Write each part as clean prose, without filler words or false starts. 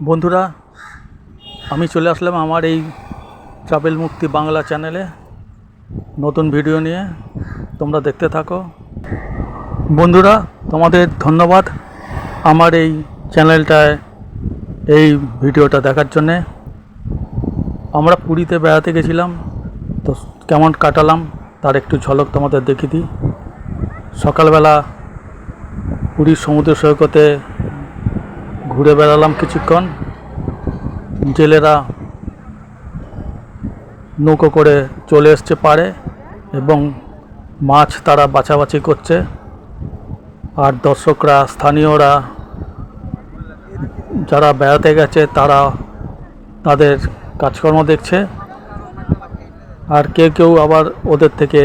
বন্ধুরা, আমি চলে আসলাম আমার এই ট্রাভেল মুক্তি বাংলা চ্যানেলে নতুন ভিডিও নিয়ে। তোমরা দেখতে থাকো। বন্ধুরা, তোমাদের ধন্যবাদ আমার এই চ্যানেলটায় এই ভিডিওটা দেখার জন্যে। আমরা পুরীতে বেড়াতে গেছিলাম, তো কেমন কাটালাম তার একটু ঝলক তোমাদের দেখিয়ে দিই। সকালবেলা পুরীর সমুদ্র সৈকতে ঘুরে বেড়ালাম কিছুক্ষণ। জেলেরা নৌকো করে চলে এসছে পাড়ে এবং মাছ তারা বাছাবাছি করছে, আর দর্শকরা, স্থানীয়রা যারা বেড়াতে গেছে তারা তাদের কাজকর্ম দেখছে, আর কেউ কেউ আবার ওদের থেকে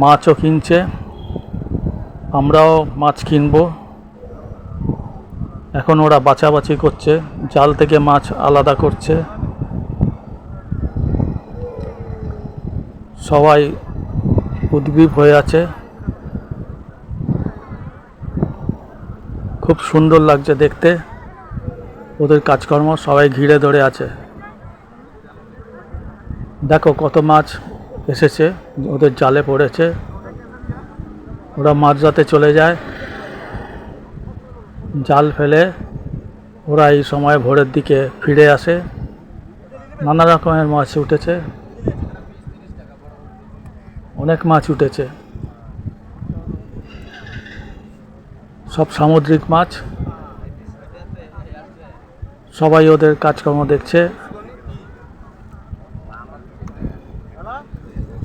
মাছও কিনছে। আমরাও মাছ কিনবো। এখন ওরা বাছাবাছি করছে, জাল থেকে মাছ আলাদা করছে। সবাই উদ্গ্রীব হয়ে আছে। খুব সুন্দর লাগছে দেখতে ওদের কাজকর্ম। সবাই ঘিরে ধরে আছে। দেখো কত মাছ এসেছে, ওদের জালে পড়েছে। ওরা মাঝরাতে চলে যায়, জাল ফেলে ওরা এই সময় ভোরের দিকে ফিরে আসে। নানা রকমের মাছ উঠেছে, অনেক মাছ উঠেছে, সব সামুদ্রিক মাছ। সবাই ওদের কাজকর্ম দেখছে।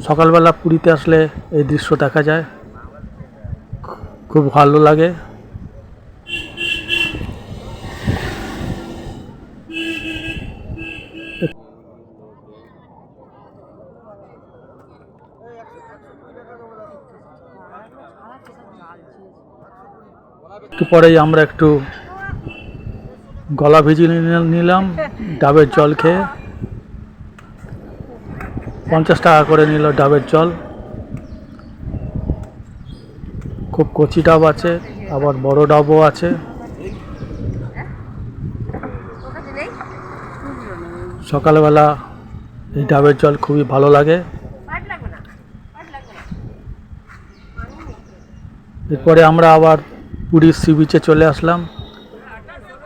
সকালবেলা পুরীতে আসলে এই দৃশ্য দেখা যায়, খুব ভালো লাগে। একটু পরেই আমরা একটু গলা ভিজিয়ে নিলাম ডাবের জল খেয়ে। 50 টাকা করে নিল ডাবের জল। খুব কচি ডাব আছে, আবার বড় ডাবও আছে। সকালবেলা এই ডাবের জল খুবই ভালো লাগে। এরপরে আমরা আবার পুরীর সি বিচে চলে আসলাম।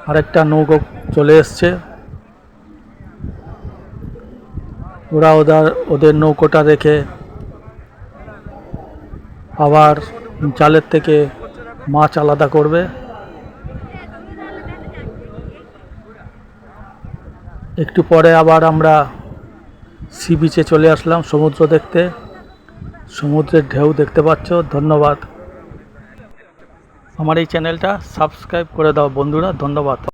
আরেকটা নৌকো চলে এসছে। ওরা ওদের নৌকোটা রেখে আবার জালের থেকে মাছ আলাদা করবে। একটু পরে আবার আমরা সি বিচে চলে আসলাম সমুদ্র দেখতে। সমুদ্রের ঢেউ দেখতে পাচ্ছ। ধন্যবাদ। আমার এই চ্যানেলটা সাবস্ক্রাইব করে দাও বন্ধুরা। ধন্যবাদ।